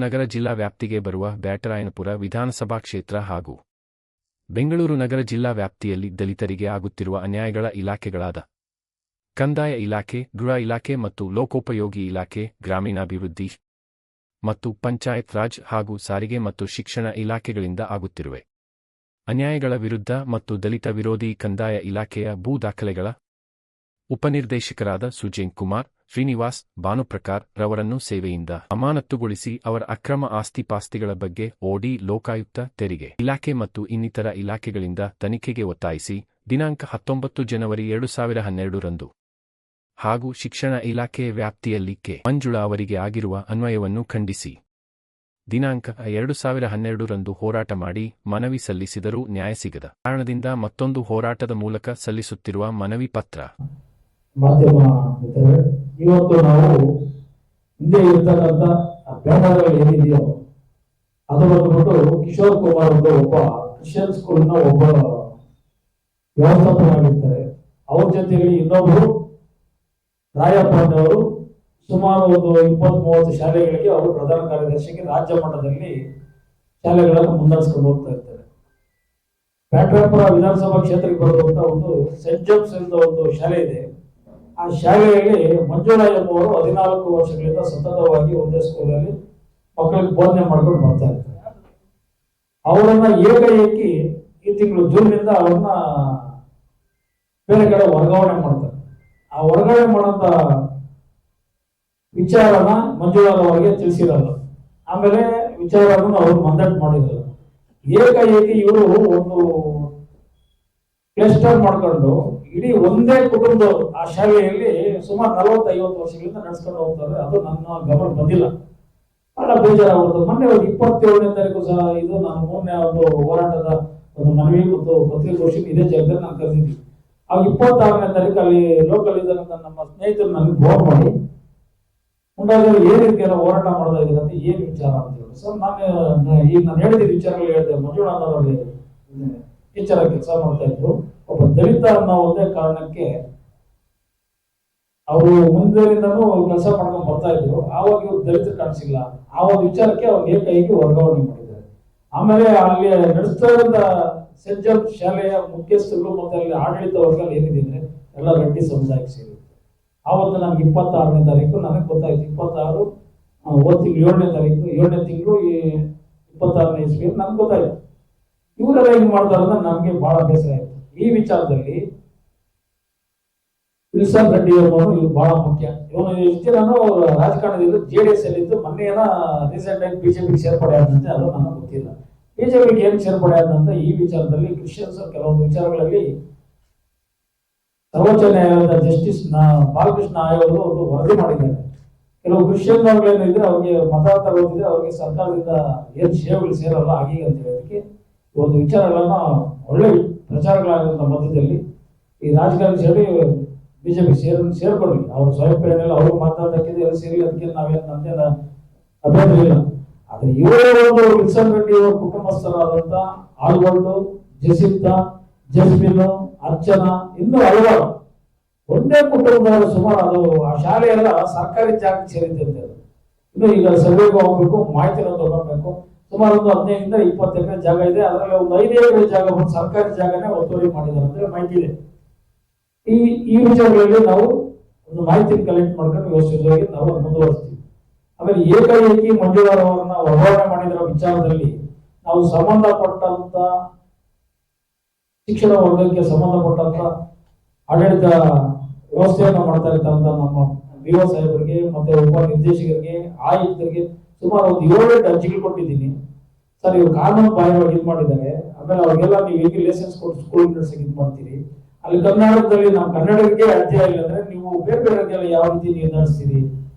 ನಗರ ಜಿಲ್ಲಾ ವ್ಯಾಪ್ತಿಗೆ ಬರುವ ಬ್ಯಾಟರಾಯನಪುರ ವಿಧಾನಸಭಾ ಕ್ಷೇತ್ರ ಹಾಗೂ ಬೆಂಗಳೂರು ನಗರ ಜಿಲ್ಲಾ ವ್ಯಾಪ್ತಿಯಲ್ಲಿ ದಲಿತರಿಗೆ ಆಗುತ್ತಿರುವ ಅನ್ಯಾಯಗಳ ಇಲಾಖೆಗಳಾದ ಕಂದಾಯ ಇಲಾಖೆ, ಗೃಹ ಇಲಾಖೆ ಮತ್ತು ಲೋಕೋಪಯೋಗಿ ಇಲಾಖೆ, ಗ್ರಾಮೀಣಾಭಿವೃದ್ಧಿ ಮತ್ತು ಪಂಚಾಯತ್ ರಾಜ್ ಹಾಗೂ ಸಾರಿಗೆ ಮತ್ತು ಶಿಕ್ಷಣ ಇಲಾಖೆಗಳಿಂದ ಆಗುತ್ತಿರುವೆ ಅನ್ಯಾಯಗಳ ವಿರುದ್ಧ ಮತ್ತು ದಲಿತ ವಿರೋಧಿ ಕಂದಾಯ ಇಲಾಖೆಯ ಭೂ ದಾಖಲೆಗಳ ಉಪನಿರ್ದೇಶಕರಾದ ಸುಜೇನ್ ಕುಮಾರ್, ಶ್ರೀನಿವಾಸ್, ಭಾನುಪ್ರಕಾರ್ ರವರನ್ನು ಸೇವೆಯಿಂದ ಅಮಾನತುಗೊಳಿಸಿ ಅವರ ಅಕ್ರಮ ಆಸ್ತಿಪಾಸ್ತಿಗಳ ಬಗ್ಗೆ ಓಡಿ ಲೋಕಾಯುಕ್ತ, ತೆರಿಗೆ ಇಲಾಖೆ ಮತ್ತು ಇನ್ನಿತರ ಇಲಾಖೆಗಳಿಂದ ತನಿಖೆಗೆ ಒತ್ತಾಯಿಸಿ ದಿನಾಂಕ 19 ಜನವರಿ 2012 ರಂದು ಹಾಗೂ ಶಿಕ್ಷಣ ಇಲಾಖೆಯ ವ್ಯಾಪ್ತಿಯಲ್ಲಿ ಕೆ. ಮಂಜುಳಾ ಅವರಿಗೆ ಆಗಿರುವ ಅನ್ವಯವನ್ನು ಖಂಡಿಸಿ ದಿನಾಂಕ 2012 ರಂದು ಹೋರಾಟ ಮಾಡಿ ಮನವಿ ಸಲ್ಲಿಸಿದರೂ ನ್ಯಾಯ ಸಿಗದ ಕಾರಣದಿಂದ ಮತ್ತೊಂದು ಹೋರಾಟದ ಮೂಲಕ ಸಲ್ಲಿಸುತ್ತಿರುವ ಮನವಿ ಪತ್ರ. ಮಾಧ್ಯಮ ಮಿತ್ರರೇ, ಇವತ್ತು ನಾವು ಹಿಂದೆ ಇರ್ತಕ್ಕಂಥ ಬ್ಯಾನರ್ಗಳು ಏನಿದೆಯೋ ಅದು ಬಂದ್ಬಿಟ್ಟು ಕಿಶೋರ್ ಕುಮಾರ್ ಅಂತ ಒಬ್ಬ ಕ್ರಿಶ್ಚಿಯನ್ ಸ್ಕೂಲ್ನ ಒಬ್ಬ ವ್ಯವಸ್ಥಾಪಕರಾಗಿರ್ತಾರೆ. ಅವ್ರ ಜೊತೆಯಲ್ಲಿ ಇನ್ನೊಬ್ಬರು ರಾಯಪ್ಪನವರು ಸುಮಾರು ಒಂದು 20-30 ಶಾಲೆಗಳಿಗೆ ಅವರು ಪ್ರಧಾನ ಕಾರ್ಯದರ್ಶಿಗೆ ರಾಜ್ಯ ಮಟ್ಟದಲ್ಲಿ ಶಾಲೆಗಳನ್ನು ಮುನ್ನಡೆಸ್ಕೊಂಡು ಹೋಗ್ತಾ ಇರ್ತಾರೆ. ಬ್ಯಾಟರಾಯನಪುರ ವಿಧಾನಸಭಾ ಕ್ಷೇತ್ರಕ್ಕೆ ಬರುವಂತ ಒಂದು ಸೆಂಟ್ ಜೇಮ್ಸ್ ಅಂತ ಒಂದು ಶಾಲೆ ಇದೆ. ಆ ಶಾಲೆಯಲ್ಲಿ ಮಂಜುಳಾ ಎಂಬುವರು 14 ವರ್ಷಗಳಿಂದ ಸತತವಾಗಿ ಒಂದೇ ಸ್ಕೂಲಲ್ಲಿ ಮಕ್ಕಳಿಗೆ ಬೋಧನೆ ಮಾಡ್ಕೊಂಡು ಬರ್ತಾ ಇರ್ತಾರೆ. ಅವರನ್ನ ಏಕಾಏಕಿ ಈ ತಿಂಗಳು ಜೂನ್ನಿಂದ ಅವ್ರನ್ನ ಬೇರೆ ಕಡೆ ವರ್ಗಾವಣೆ ಮಾಡ್ತಾರೆ. ಆ ವರ್ಗಾವಣೆ ಮಾಡೋಂತ ವಿಚಾರನ ಮಂಜುಳಾದವರಿಗೆ ತಿಳಿಸಿರಲ್ಲ. ಆಮೇಲೆ ವಿಚಾರವನ್ನು ಅವರು ಮಂದಟ್ ಮಾಡಿರಲ್ಲ. ಏಕಾಏಕಿ ಇವರು ಒಂದು ಕ್ಲಸ್ಟರ್ ಮಾಡ್ಕೊಂಡು ಇಡೀ ಒಂದೇ ಕುಟುಂಬದವರು ಆ ಶಾಲೆಯಲ್ಲಿ ಸುಮಾರು 40-50 ವರ್ಷಗಳಿಂದ ನಡೆಸ್ಕೊಂಡು ಹೋಗ್ತಾರೆ. ಅದು ನನ್ನ ಗಮನ ಬಂದಿಲ್ಲ. ಬಹಳ ಬೇಜಾರಾಗುತ್ತೆ. ಮೊನ್ನೆ 27ನೇ ತಾರೀಕು ಸಹ ಇದು ನಾನು ಮೊನ್ನೆ ಒಂದು ಹೋರಾಟದ ಒಂದು ಮನವಿ ಮತ್ತು ಪತ್ರಿಕಾಗೋಷ್ಠಿ ಇದೇ ಜಾಗದಲ್ಲಿ ನಾನು ಕರೆದಿದ್ವಿ. ಆಗ 26ನೇ ತಾರೀಕು ಅಲ್ಲಿ ಲೋಕಲ್ ಇದ್ದಂತ ನಮ್ಮ ಸ್ನೇಹಿತರು ನನಗೆ ಫೋನ್ ಮಾಡಿ ಮುಂದಾದ್ರು ಏನ್ ರೀತಿಯ ಹೋರಾಟ ಮಾಡ್ತಾ ಇದ್ದೀರ ಅಂತ ಏನ್ ವಿಚಾರ ಅಂತ ಹೇಳಿ. ಸರ್ ಈಗ ನಾನು ಹೇಳಿದ ವಿಚಾರಗಳು ಹೇಳಿದೆ. ಮಂಜುಳಾದವರಲ್ಲಿ ಟೀಚರ್ ಕೆಲಸ ಮಾಡ್ತಾ ಇದ್ರು. ಒಬ್ಬ ದಲಿತ ಅನ್ನೋ ಒಂದೇ ಕಾರಣಕ್ಕೆ ಅವರು ಮುಂದಿನಿಂದನೂ ಕೆಲಸ ಮಾಡ್ಕೊಂಡು ಬರ್ತಾ ಇದ್ರು. ಆವಾಗ ಇವ್ರು ದಲಿತರು ಕಾಣಿಸಿಲ್ಲ. ಆ ಒಂದು ವಿಚಾರಕ್ಕೆ ಅವ್ರು ಏಕಾಏಕಿ ವರ್ಗಾವಣೆ ಮಾಡಿದ್ದಾರೆ. ಆಮೇಲೆ ಅಲ್ಲಿ ನಡೆಸ್ತಾ ಇದ್ದ ಸೆಂಟ್ ಜೇಮ್ಸ್ ಶಾಲೆಯ ಮುಖ್ಯಸ್ಥರು ಮತ್ತೆ ಅಲ್ಲಿ ಆಡಳಿತ ವರ್ಗ ಏನಿದೆ ಅಂದ್ರೆ ಎಲ್ಲ ರೆಡ್ಡಿ ಸಮುದಾಯಕ್ಕೆ ಸೇರಿದೆ. ಆವತ್ತು ನನಗೆ 26ನೇ ತಾರೀಕು ನನಗೆ ಗೊತ್ತಾಯ್ತು. 26 ತಿಂಗಳು 7ನೇ ತಾರೀಕು 7ನೇ ತಿಂಗಳು 26ನೇ ಇಸ್ವಿಯಲ್ಲಿ ನನ್ಗೆ ಗೊತ್ತಾಯ್ತು. ಇವರೆಲ್ಲ ಹಿಂಗ್ ಮಾಡ್ತಾರೆ ಅಂದ್ರೆ ನಮ್ಗೆ ಬಹಳ ಬೇಸರ ಆಯ್ತು. ಈ ವಿಚಾರದಲ್ಲಿ ವಿಲ್ಸನ್ ರೆಡ್ಡಿ ಅವರು ಇವ್ರು ಬಹಳ ಮುಖ್ಯ. ನಾನು ರಾಜಕಾರಣದಿಂದ JDS ಅಲ್ಲಿ ಇದ್ದು ಮೊನ್ನೆನ ರೀಸೆಂಟ್ ಆಗಿ ಬಿಜೆಪಿಗೆ ಸೇರ್ಪಡೆ ಆದಂತೆ ಅದು ನನಗೆ ಗೊತ್ತಿಲ್ಲ. ಬಿಜೆಪಿಗೆ ಏನ್ ಸೇರ್ಪಡೆ ಆದಂತ ಈ ವಿಚಾರದಲ್ಲಿ ಕ್ರಿಶ್ಚಿಯನ್ಸ್ ಕೆಲವೊಂದು ವಿಚಾರಗಳಲ್ಲಿ ಸರ್ವೋಚ್ಚ ನ್ಯಾಯಾಲಯದ ಜಸ್ಟಿಸ್ ಬಾಲಕೃಷ್ಣ ಆಯೋಗ ಅವರು ವರದಿ ಮಾಡಿದ್ದಾರೆ. ಕೆಲವು ಕ್ರಿಶ್ಚಿಯನ್ ಏನಿದ್ರೆ ಅವ್ರಿಗೆ ಮತ ತಗೋದಿದ್ರೆ ಅವ್ರಿಗೆ ಸರ್ಕಾರದಿಂದ ಏನ್ ಸೇವೆಗಳು ಸೇರಲ್ಲ ಹಾಗೆ ಅಂತ ಹೇಳೋದಕ್ಕೆ ಒಂದು ವಿಚಾರಗಳನ್ನ ಒಳ್ಳೆ ಪ್ರಚಾರಗಳಾಗಿರುವಂತ ಮಧ್ಯದಲ್ಲಿ ಈ ರಾಜಕಾರಣಿ ಸೇರಿ ಬಿಜೆಪಿ ಸೇರ್ಕೊಳ್ಳಿ. ಅವ್ರು ಸ್ವಯಂ ಪ್ರೇರಣೆಲ್ಲ ಅವ್ರು ಮಾತಾಡೋದಕ್ಕಿದೆ ಎಲ್ಲ ಸೇರಿ ಅದಕ್ಕೆ ನಾವೇನು ನಮ್ದೇನ ಅಭ್ಯಂತರ ಇಲ್ಲ. ಆದ್ರೆ ಇವರೇ ಒಂದು ವಿಲ್ಸನ್ ರೆಡ್ಡಿ ಅವರ ಕುಟುಂಬಸ್ಥರಾದಂತ ಆಲ್ಬರ್ಟ್, ಜಸಿಂತಾ, ಜಸ್ಮಿನ್, ಅರ್ಚನಾ ಇನ್ನೂ ಹಲವಾರು ಒಂದೇ ಕುಟುಂಬದವರು ಸುಮಾರು ಅದು ಆ ಶಾಲೆ ಎಲ್ಲ ಸರ್ಕಾರಿ ಜಾಗಕ್ಕೆ ಸೇರಿದ್ದಂತೆ. ಇನ್ನು ಈಗ ಸರ್ವೆಗೆ ಹೋಗ್ಬೇಕು, ಮಾಹಿತಿನ ತಗೊಳ್ಬೇಕು. ಸುಮಾರು ಒಂದು 15-20 ಎಕರೆ ಜಾಗ ಇದೆ. ಅದರಲ್ಲಿ ಒಂದು 5 ಎಕರೆ ಜಾಗ ಒಂದು ಸರ್ಕಾರಿ ಜಾಗನೇ ಒತ್ತುವರಿ ಮಾಡಿದ್ದಾರೆ ಅಂತ ಮಾಹಿತಿ ಇದೆ. ಈ ವಿಚಾರಗಳಲ್ಲಿ ನಾವು ಒಂದು ಮಾಹಿತಿ ಕಲೆಕ್ಟ್ ಮಾಡ್ಕೊಂಡು ವ್ಯವಸ್ಥಿತವಾಗಿ ನಾವು ಮುಂದುವರಿಸ್ತೀವಿ. ಆಮೇಲೆ ಏಕಾಏಕಿ ಮಂಜುಳಾರವರನ್ನ ವರ್ಗಾವಣೆ ಮಾಡಿದ ವಿಚಾರದಲ್ಲಿ ನಾವು ಸಂಬಂಧಪಟ್ಟಂತ ಶಿಕ್ಷಣ ವರ್ಗಕ್ಕೆ ಸಂಬಂಧಪಟ್ಟಂತ ಆಡಳಿತ ವ್ಯವಸ್ಥೆಯನ್ನು ಮಾಡ್ತಾ ಇರ್ತಕ್ಕಂಥ ನಮ್ಮ BO ಸಾಹೇಬರಿಗೆ ಮತ್ತೆ ಉಪ ನಿರ್ದೇಶಕರಿಗೆ, ಆಯುಕ್ತರಿಗೆ ಸುಮಾರು ಒಂದು 7-8 ಅರ್ಜಿಗಳು ಕೊಟ್ಟಿದ್ದೀನಿ. ಸರ್ ಇವ್ರು ಕಾನೂನು ಬಾಹಿರವಾಗಿ ಇದು ಮಾಡಿದ್ದಾರೆ. ಆಮೇಲೆ ಅವ್ರಿಗೆಲ್ಲ ನೀವು ಹೇಗೆ ಲೈಸೆನ್ಸ್ ಕೊಟ್ಟು ಸ್ಕೂಲ್ ನಡೆಸಕ್ಕೆ ಇದು ಮಾಡ್ತೀರಿ, ಅಲ್ಲಿ ಕರ್ನಾಟಕದಲ್ಲಿ ನಾವು ಕನ್ನಡಕ್ಕೆ ಅರ್ಜಿ ಇಲ್ಲ ಅಂದ್ರೆ ನೀವು ಬೇರೆ ಬೇರೆಲ್ಲ ಯಾವ ರೀತಿ ನೀವು ನಡೆಸ್ತೀರಿ,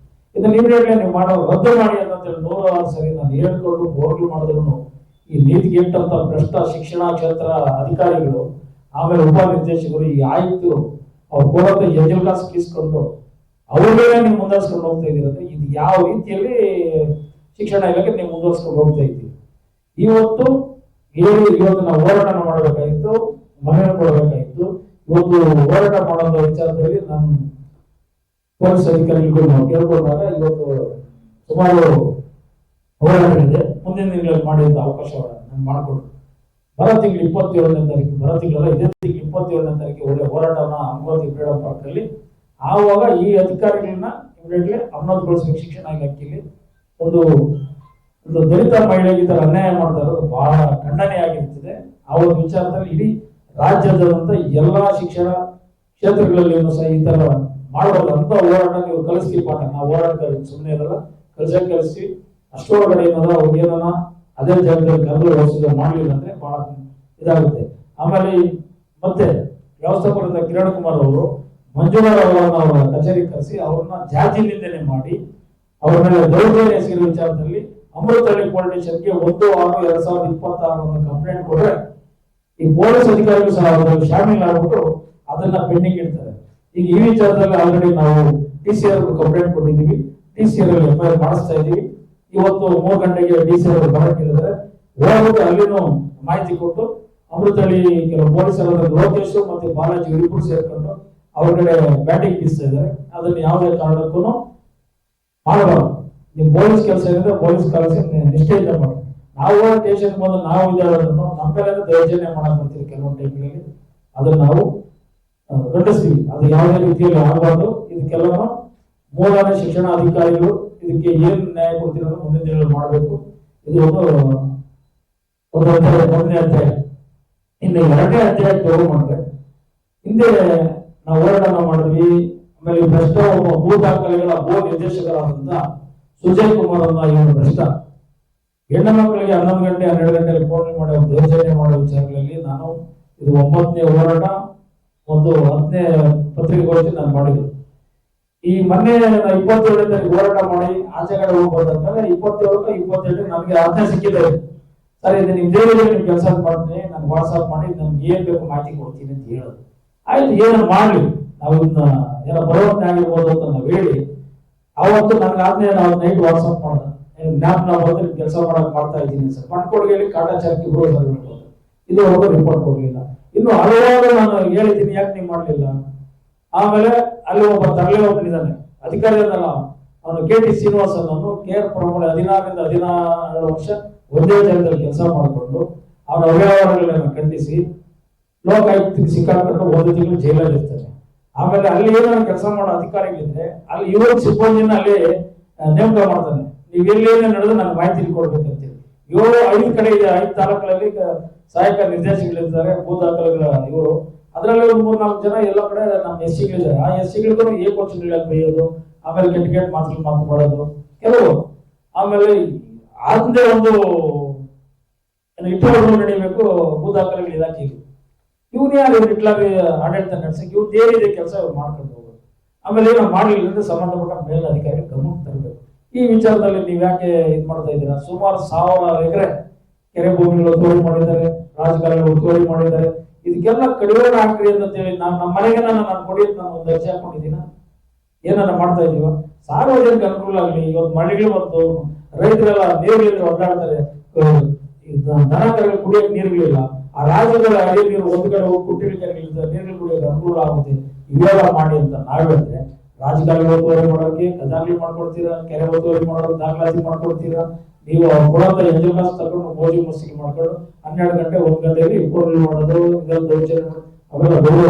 ಇದನ್ನ ಇಮಿಡಿಯೇಟ್ಲಿ ನೀವು ಮಾಡೋ ರದ್ದು ಮಾಡಿ ಅಂತ ಹೇಳಿ 106 ಸರಿ ನಾನು ಹೇಳ್ಕೊಂಡು ಹೋಗ್ಲು ಮಾಡಿದ್ರು ಈ ನೀತಿಗೆಟ್ಟಂತ ಭ್ರಷ್ಟ ಶಿಕ್ಷಣ ಕ್ಷೇತ್ರ ಅಧಿಕಾರಿಗಳು, ಆಮೇಲೆ ಉಪ ನಿರ್ದೇಶಕರು, ಈ ಆಯುಕ್ತರು ಅವ್ರು ಕೊಡಂತ ಎಂಜಲ್ ಕಾಸು ಕಿಸ್ಕೊಂಡು ಅವ್ರನ್ನೇ ನೀವು ಮುಂದುವರ್ಸ್ಕೊಂಡು ಹೋಗ್ತಾ ಇದ್ದೀರ ಅಂದ್ರೆ ಇದು ಯಾವ ರೀತಿಯಲ್ಲಿ ಶಿಕ್ಷಣ ಇಲಾಖೆ ನೀವು ಮುಂದುವರ್ಸ್ಕೊಂಡು ಹೋಗ್ತಾ ಇದ್ದೀವಿ. ಇವತ್ತು ನಾವು ಹೋರಾಟ ಮಾಡಬೇಕಾಗಿತ್ತು, ಮನವಿ ಕೊಡಬೇಕಾಗಿತ್ತು. ಇವತ್ತು ಹೋರಾಟ ಮಾಡೋದ ವಿಚಾರದಲ್ಲಿ ನಾನು ಪೊಲೀಸ್ ಅಧಿಕಾರಿಗಳು ನಾವು ಕೇಳ್ಕೊಂಡಾಗ ಇವತ್ತು ಸುಮಾರು ಹೋರಾಟಗಳಿದೆ. ಮುಂದಿನ ದಿನಗಳಲ್ಲಿ ಮಾಡಿದ ಅವಕಾಶ ನಾನು ಮಾಡಿಕೊಡ್ತೀನಿ. ಬರೋ ತಿಂಗಳು 27ನೇ ತಾರೀಕು, ಬರೋ ತಿಂಗಳಲ್ಲ ಇದೇ ತಿಂಗಳು 27ನೇ ತಾರೀಕು ಒಳ್ಳೆ ಹೋರಾಟನ ಅಮರಾವತಿ ಫ್ರೀಡಂ ಪಾರ್ಕಲ್ಲಿ. ಆವಾಗ ಈ ಅಧಿಕಾರಿಗಳನ್ನ ಇಮಿಡಿಯೇಟ್ಲಿ ಅಮಾನತುಗೊಳಿಸಬೇಕು. ಶಿಕ್ಷಣ ಇಲಾಖೆಯಲ್ಲಿ ಒಂದು ದಲಿತ ಮಹಿಳೆಗೆ ಈ ತರ ಅನ್ಯಾಯ ಮಾಡ್ತಾ ಇರೋದು ಬಹಳ ಖಂಡನೆಯಾಗಿರ್ತದೆ. ಆ ಒಂದು ವಿಚಾರದಲ್ಲಿ ಇಡೀ ರಾಜ್ಯದಂತ ಎಲ್ಲಾ ಶಿಕ್ಷಣ ಕ್ಷೇತ್ರಗಳಲ್ಲಿಯೂ ಸಹ ಈ ತರ ಮಾಡಬಾರ್ದು ಅಂತ ಹೋರಾಟ ನೀವು ಕಲಿಸ್ತೀವಿ. ಪಾಠ ನಾವು ಹೋರಾಟಗಾರ ಸುಮ್ಮನೆ ಇರಲ್ಲ, ಕಲಿಸ್ತೀವಿ. ಅಷ್ಟೊಳಗಡೆ ಏನದ ಅವ್ರಿಗೇನ ಅದೇ ಜಾಗದಲ್ಲಿ ಕರೆದು ಮಾಡಲಿಲ್ಲ ಅಂದ್ರೆ ಬಹಳ ಇದಾಗುತ್ತೆ. ಆಮೇಲೆ ಮತ್ತೆ ವ್ಯವಸ್ಥಾಪಕರಾದ ಕಿರಣ್ ಕುಮಾರ್ ಅವರು ಮಂಜುನಾಥ್ ಅವರನ್ನ ಅವರ ಕಚೇರಿ ಕರೆಸಿ ಅವ್ರನ್ನ ಜಾತಿ ನಿಂದನೆ ಮಾಡಿ ಅವರ ಮೇಲೆ ದೌರ್ಜನ್ಯ ಎಸಗಿರುವ ವಿಚಾರದಲ್ಲಿ ಅಮೃತಹಳ್ಳಿ ಪೊಲೀಸ್ ಸ್ಟೇಷನ್ಗೆ 1/6/2026 ಕಂಪ್ಲೇಂಟ್ ಕೊಟ್ರೆ ಈ ಪೊಲೀಸ್ ಅಧಿಕಾರಿಗಳು ಸಹ ಅದರಲ್ಲಿ ಶಾಮೀಲ್ ಆಗ್ಬಿಟ್ಟು ಅದನ್ನ ಪೆಂಡಿಂಗ್ ಇಡ್ತಾರೆ. ಈಗ ಈ ವಿಚಾರದಲ್ಲಿ ಆಲ್ರೆಡಿ ನಾವು TCR ಕಂಪ್ಲೇಂಟ್ ಕೊಟ್ಟಿದ್ದೀವಿ. TCR FIR ಮಾಡಿಸ್ತಾ ಇದೀವಿ. ಇವತ್ತು 3 ಗಂಟೆಗೆ DCR ಬರಕ್ಕೆ ಹೇಳಿದ್ರೆ ಹೋಗ್ಬಿಟ್ಟು ಅಲ್ಲಿನೂ ಮಾಹಿತಿ ಕೊಟ್ಟು ಅಮೃತಹಳ್ಳಿ ಕೆಲವು ಪೊಲೀಸರ ಲೋಕೇಶ್ ಮತ್ತೆ ಬಾಲಾಜಿ ಇಬ್ಬರು ಸೇರ್ಕೊಂಡು ಅವ್ರ ಕಡೆ ಬ್ಯಾಟಿಂಗ್ ಬೀಸ್ತಾ ಇದ್ದಾರೆ. ಅದನ್ನ ಯಾವುದೇ ಕಾರಣಕ್ಕೂ ಮಾಡಬಾರ್ದು. ನಿಮ್ ಪೊಲೀಸ್ ಕೆಲಸ ಏನಿದೆ ಪೊಲೀಸ್ ಕೆಲಸ ನಿಷ್ಠೆಯಿಂದ ಮಾಡಿ. ನಾವು ಸ್ಟೇಷನ್ ಬಂದು ನಾವು ಇದಾರೋದನ್ನು ನಮ್ಮ ಮೇಲೆ ದೌರ್ಜನ್ಯ ಮಾಡಕ್ ಬರ್ತೀವಿ ಕೆಲವೊಂದು ಟೈಮ್ಗಳಲ್ಲಿ. ಅದನ್ನ ನಾವು ಖಂಡಿಸ್ತೀವಿ. ಅದು ಯಾವುದೇ ರೀತಿಯಲ್ಲಿ ಆಗಬಾರ್ದು. ಇದಕ್ಕೆಲ್ಲ ಮೂಲನೇ ಶಿಕ್ಷಣ ಅಧಿಕಾರಿಗಳು ಇದಕ್ಕೆ ಏನ್ ನ್ಯಾಯ ಕೊಡ್ತೀರ ಮುಂದಿನ ದಿನಗಳಲ್ಲಿ ಮಾಡಬೇಕು. ಇದು ಒಂದು ಅಧ್ಯಾಯ, 1ನೇ ಅಧ್ಯಾಯ. ಇನ್ನು 2ನೇ ಅಧ್ಯಾಯ ತಗೊಂಡ್ರೆ ಹಿಂದೆ ನಾವು ಹೋರಾಟ ಮಾಡಿದ್ವಿ. ಆಮೇಲೆ ಭ್ರಷ್ಟ ಒಬ್ಬ ಭೂ ದಾಖಲೆಗಳ ಭೂ ನಿರ್ದೇಶಕರಾದಂತ ಸುಜಯ್ ಕುಮಾರ್ ಅನ್ನ ಇವನು ಭ್ರಷ್ಟ ಹೆಣ್ಣು ಮಕ್ಕಳಿಗೆ 11 ಗಂಟೆ 12 ಗಂಟೆಯಲ್ಲಿ ಫೋನ್ ಮಾಡಿ ದೌರ್ಜನ್ಯ ಮಾಡೋ ವಿಚಾರಗಳಲ್ಲಿ ನಾನು ಇದು 9ನೇ ಹೋರಾಟ ಮತ್ತು 10ನೇ ಪತ್ರಿಕೆಗೋಷ್ಠಿ ನಾನು ಮಾಡಿದ್ದು. ಈ ಮೊನ್ನೆ 27ನೇ ತಾರೀಕು ಹೋರಾಟ ಮಾಡಿ ಆಚೆ ಕಡೆ ಹೋಗ್ಬೋದಂದ್ರೆ 27 ನನಗೆ ಆಜ್ಞೆ ಸಿಕ್ಕಿದೆ. ಸರ್ ಇದು ನಿಮ್ದೇನಿದೆ ನಿಮ್ ಕೆಲಸ ಮಾಡ್ತೀನಿ, ನಾನು ವಾಟ್ಸ್ಆಪ್ ಮಾಡಿ ನಮ್ಗೆ ಏನ್ ಬೇಕು ಮಾಹಿತಿ ಕೊಡ್ತೀನಿ ಅಂತ ಹೇಳೋದು. ಆಯ್ತು, ಏನೋ ಮಾಡ್ಲಿ, ನಾವು ಇದನ್ನ ಏನೋ ಬರೋವನ್ನೇ ಆಗಿರ್ಬೋದು ಅಂತ ನಾವು ಹೇಳಿ ಅವತ್ತು ನನಗೆ ಆಜ್ಞೆ ನಾವು ನೈಟ್ ವಾಟ್ಸ್ಆಪ್ ಮಾಡ್ದೆ. ಜ್ಞಾಪನ ಬಂದ್ರೆ ಕೆಲಸ ಮಾಡ್ತಾ ಇದ್ದೀನಿ ಸರ್, ಮಾಡ್ಕೊಡ್ಗೆ ಕಾಟಾಚಾರಕ್ಕೆ ಹೇಳ್ಬೋದು. ಇದು ಒಬ್ಬ ರಿಪೋರ್ಟ್ ಕೊಡ್ಲಿಲ್ಲ. ಇನ್ನು ಹಲವಾರು ನಾನು ಹೇಳಿದ್ದೀನಿ, ಯಾಕೆ ನೀವು ಮಾಡ್ಲಿಲ್ಲ. ಆಮೇಲೆ ಅಲ್ಲಿ ಒಬ್ಬ ತರಲೆ ಒಬ್ಬನಿದ್ದಾನೆ ಅಧಿಕಾರಿ ಅದಲ್ಲ, ಅವನು KT ಶ್ರೀನಿವಾಸನ್ ಅವನು KR ಪುರಮಲ್ಲಿ 16ರಿಂದ 17 ವರ್ಷ ಒಂದೇ ಜಾಗದಲ್ಲಿ ಕೆಲಸ ಮಾಡಿಕೊಂಡು ಅವನ ಅವ್ಯವಹಾರಗಳನ್ನು ಖಂಡಿಸಿ ಲೋಕಾಯುಕ್ತಕ್ಕೆ ಸಿಕ್ಕಾಕೊಂಡು 1 ತಿಂಗಳು ಜೈಲಲ್ಲಿ ಇರ್ತಾನೆ. ಆಮೇಲೆ ಅಲ್ಲಿ ಏನಾದ್ರು ಕೆಲಸ ಮಾಡೋ ಅಧಿಕಾರಿಗಳಿದ್ರೆ ಅಲ್ಲಿ ಇವರು ಸಿಬ್ಬಂದಿನ ಅಲ್ಲಿ ನೇಮಕ ಮಾಡ್ತಾನೆ. ನೀವು ಎಲ್ಲೇನೇ ನಡೆದು ನನಗೆ ಮಾಹಿತಿ ಕೊಡ್ಬೇಕಂತೇಳಿ 5 ಕಡೆ ಇದೆ. 5 ತಾಲೂಕುಗಳಲ್ಲಿ ಸಹಾಯಕ ನಿರ್ದೇಶಕಗಳಿದ್ದಾರೆ ಭೂ ದಾಖಲೆಗಳ ಇವರು. ಅದರಲ್ಲಿ ಒಂದು 3-4 ಜನ ಎಲ್ಲ ಕಡೆ ನಮ್ಮ SCಗಳಿದ್ದಾರೆ. ಆ SCಗಳಿಗೂ ಏಕವಚನಗಳಲ್ಲಿ ಬೈಯೋದು, ಆಮೇಲೆ ಕೆಟ್ಟ ಮಾತು ಮಾಡೋದು ಕೆಲವು. ಆಮೇಲೆ ಅಂದೇ ಒಂದು ಇಟ್ಟವರು ನಡೀಬೇಕು ಭೂ ದಾಖಲೆಗಳ ಇಲಾಖೆಗೆ. ಇವ್ರು ಯಾರು ಇಟ್ಲಾರಿ ಆಡಳಿತ ನಡೆಸಕ್ಕೆ ಇವ್ರು ಏನಿದೆ ಕೆಲಸ ಇವ್ರು ಮಾಡ್ಕೊಂಡು ಹೋಗೋದು. ಆಮೇಲೆ ಏನೋ ಮಾಡಲಿಲ್ಲ ಅಂದ್ರೆ ಸಂಬಂಧಪಟ್ಟ ಮೇಲಧಿಕಾರಿ ಗಮನಕ್ಕೆ ತರಬೇಕು. ಈ ವಿಚಾರದಲ್ಲಿ ನೀವ್ ಯಾಕೆ ಇದು ಮಾಡ್ತಾ ಇದ್ದೀರಾ? ಸುಮಾರು 1000 ಎಕರೆ ಕೆರೆ ಭೂಮಿಗಳು ಒತ್ತುವರಿ ಮಾಡಿದ್ದಾರೆ, ರಾಜಕಾರಣಿಗಳು ಒತ್ತುವರಿ ಮಾಡಿದ್ದಾರೆ. ಇದಕ್ಕೆಲ್ಲ ಕಡಿವಾಣ ಹಾಕ್ರಿ ಅಂತೇಳಿ ನಮ್ಮ ಮನೆಗೆ ನಾನು ಕೊಡಿಯೋದು ನಾನು ಒಂದು ಅರ್ಜಿ ಹಾಕೊಂಡಿದ್ದೀನ. ಏನಾರ ಮಾಡ್ತಾ ಇದೀವ ಸಾರ್ವಜನಿಕ ಅನುಕೂಲ ಆಗಲಿ. ಇವತ್ತು ಮಳೆಗಳು ಬಂತು, ರೈತರೆಲ್ಲ ನೀರುಗಳಿಂದ ಒದ್ದಾಡ್ತಾರೆ, ದನ ಕರೆಗಳು ಕುಡಿಯಕ್ಕೆ ನೀರುಗಳಿಲ್ಲ. ಆ ರಾಜ್ಯಗಳ ಹಳ್ಳಿ ನೀರು ಒಂದು ಕಡೆ ಹೋಗಿ ಕುಟ್ಟಿಗೆ ಕೆರೆಗಳಿಂದ ನೀರುಗಳು ಕುಡಿಯೋಕೆ ಅನುಕೂಲ ಆಗುತ್ತೆ. ಇವೆಲ್ಲ ಮಾಡಿ ಅಂತ ನಾವೇಳಿದ್ರೆ ರಾಜಕಾರಣಿಗಳು ಒತ್ತುವರಿ ಮಾಡೋಕೆ ಕದಾಗ್ಲಿ ಮಾಡ್ಕೊಡ್ತೀರಾ, ಕೆರೆ ಒತ್ತುವರಿ ಮಾಡೋದು ದಾಖಲಾತಿ ಮಾಡ್ಕೊಡ್ತೀರಾ. ನೀವು ಕೊಡಂತ ಎಂಜಲ್ ಕಾಸು ತಗೊಂಡು ಮೋಜಿ ಮುಸ್ಲಿಂ ಮಾಡ್ಕೊಂಡು 12 ಗಂಟೆ 1 ಗಂಟೆಯಲ್ಲಿ ಇಬ್ಬರು ಮಾಡೋದು, ಇದೆಲ್ಲ ದೌರ್ಜನ್ಯ ಅವೆಲ್ಲ ದೊಡ್ಡ.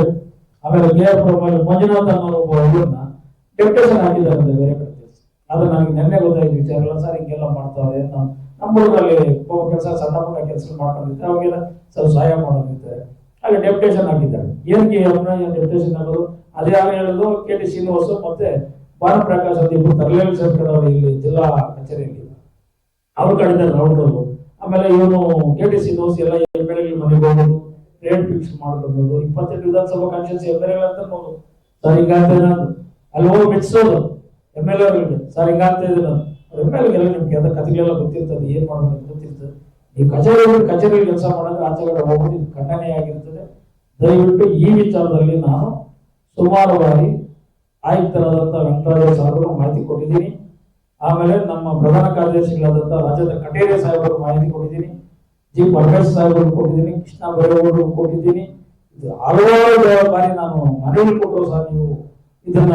ಆಮೇಲೆ KR ಪುರಮಲ್ಲಿ ಮಂಜುನಾಥ್ ಅನ್ನೋ ಒಬ್ಬ ಹುಡುಗನ್ನ ಡೆಪ್ಯುಟೇಷನ್ ಹಾಕಿದ್ದಾರೆ ಅಂತ ಬೇರೆ ಕಡೆ. ಅದು ನನಗೆ ನೆನ್ನೆ ಗೊತ್ತಾಯ್ತು ವಿಚಾರ ಎಲ್ಲ. ಸರ್ ಹಿಂಗೆಲ್ಲ ಮಾಡ್ತಾವೆ, ನಮ್ಮ ಊರಲ್ಲಿ ಕೆಲಸ ಸಣ್ಣ ಪುಟ್ಟ ಕೆಲಸ ಮಾಡ್ಕೊಂಡಿರ್ತಾರೆ, ಅವಾಗೆಲ್ಲ ಸ್ವಲ್ಪ ಸಹಾಯ ಮಾಡೋದಿರ್ತಾರೆ. ಅಲ್ಲಿ ಡೆಪ್ಯುಟೇಷನ್ ಹಾಕಿದ್ದಾರೆ. ಏನಕ್ಕೆ ಡೆಪ್ಯುಟೇಷನ್ ಆಗೋದು? ಅದೇ ಯಾರು ಹೇಳೋದು, KT ಶ್ರೀನಿವಾಸ ಮತ್ತೆ ಭಾನುಪ್ರಕಾಶ್ ಅಂತ ಇಬ್ಬರು ತರಲೇಲಿ ಸೇರ್ಕೊಂಡವ್ರು ಇಲ್ಲಿ ಜಿಲ್ಲಾ ಕಚೇರಿಯಲ್ಲಿ ಅವ್ರು ಕಡಿತಾರೆ ರೌಂಡ್ರು. ಆಮೇಲೆ ಇವನು KT ಶ್ರೀನಿವಾಸ ಎಲ್ಲ MLA ಮನೆಗೆ ಹೋಗೋದು, ರೇಟ್ ಫಿಕ್ಸ್ ಮಾಡ್ಕೊಂಡು 28 ವಿಧಾನಸಭಾ ಕಾನ್ಸ್ಟಿಟ್ಯೂನ್ಸಿ MLA ಅಂತ ನೋಡು ಸರ್ ಹಿಂಗಾಗ್ತಾ ಇದೆ ನಾನು ಅಲ್ಲಿ ಹೋಗಿ ಮೆಚ್ಚಿಸೋದು MLA ಅವರಿಗೆ. ಸರ್ ಹಿಂಗಾಗ್ತಾ ಇದೆ ನಾನು MLA ನಿಮ್ಗೆ ಅದ ಕಥೆಗಳೆಲ್ಲ ಗೊತ್ತಿರ್ತದೆ, ಏನ್ ಮಾಡ್ಬೇಕು ಗೊತ್ತಿರ್ತದೆ. ಈ ಕಚೇರಿ ಕೆಲಸ ಮಾಡಿದ್ರೆ ಆಚೆ ಕಡೆ ಹೋಗೋದು ಇದು ಖಂಡನೆಯಾಗಿರ್ತದೆ. ದಯವಿಟ್ಟು ಈ ವಿಚಾರದಲ್ಲಿ ನಾನು ಸುಮಾರು ಬಾರಿ ಆಯುಕ್ತರಾದಂತಹ ವೆಂಕಟರಾಜ ಸಾಹೇಬರು ಮಾಹಿತಿ ಕೊಟ್ಟಿದ್ದೀನಿ. ಆಮೇಲೆ ನಮ್ಮ ಪ್ರಧಾನ ಕಾರ್ಯದರ್ಶಿಗಳಾದಂತಹ ರಾಜ್ಯದ ಕಟೇರಿ ಸಾಹೇಬರು ಮಾಹಿತಿ ಕೊಟ್ಟಿದ್ದೀನಿ, G. ಪರಮೇಶ್ ಸಾಹೇಬರು ಕೊಟ್ಟಿದ್ದೀನಿ, ಕೃಷ್ಣ ಬೈರೇಗೌಡರು ಕೊಟ್ಟಿದ್ದೀನಿ. ಇದು ಹಲವಾರು ಬಾರಿ ನಾನು ಮನವಿ ಕೊಟ್ಟರು ಸಹ ನೀವು ಇದನ್ನ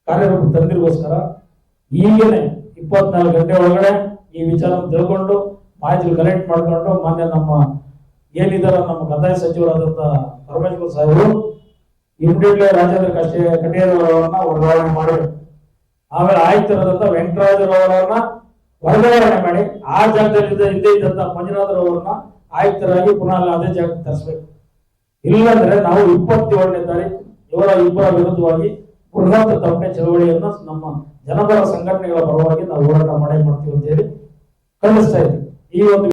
ಕಾರ್ಯರೂಪ ತಂದಿರೋಸ್ಕರ ಈಗೇನೆ 24 ಗಂಟೆ ಒಳಗಡೆ ಈ ವಿಚಾರ ತಿಳ್ಕೊಂಡು ಮಾಹಿತಿ ಕಲೆಕ್ಟ್ ಮಾಡ್ಕೊಂಡು ಮಾನ್ಯ ನಮ್ಮ ಏನಿದಾರ ನಮ್ಮ ಕಂದಾಯ ಸಚಿವರಾದಂತ ಪರಮೇಶ್ವರ್ ಸಾಹೇಬರು ಇಮಿಡಿಯೇಟ್ಲಿ ರಾಜೇಂದ್ರ ಕಟೇರ್ ಅವರನ್ನ ವರ್ಗಾವಣೆ ಮಾಡಿ, ಆಮೇಲೆ ಆಯುಕ್ತರಾದಂತ ವೆಂಕಟರಾಜ್ ಅವರನ್ನ ವರ್ಗಾವಣೆ ಮಾಡಿ ಆ ಜಾಗದಲ್ಲಿ ಇದ್ದೇ ಇದ್ದಂತ ಮಂಜುನಾಥ್ ಅವರನ್ನ ಆಯುಕ್ತರಾಗಿ ಪುನಃ ಅದೇ ಜಾಗಕ್ಕೆ ತರಿಸಬೇಕು. ಇಲ್ಲಂದ್ರೆ ನಾವು 27ನೇ ತಾರೀಕು ಇವರ ಇಬ್ಬರ ವಿರುದ್ಧವಾಗಿ ಬೃಹತ್ ತಪ್ಪೆ ಚಳವಳಿಯನ್ನ ನಮ್ಮ ಜನಪರ ಸಂಘಟನೆಗಳ ಪರವಾಗಿ ನಾವು ಹೋರಾಟ ಮಾಡೇ ಮಾಡ್ತೀವಿ ಅಂತ ಹೇಳಿ ಖಂಡಿಸ್ತಾ ಇದ್ದೀವಿ. ಈ ಒಂದು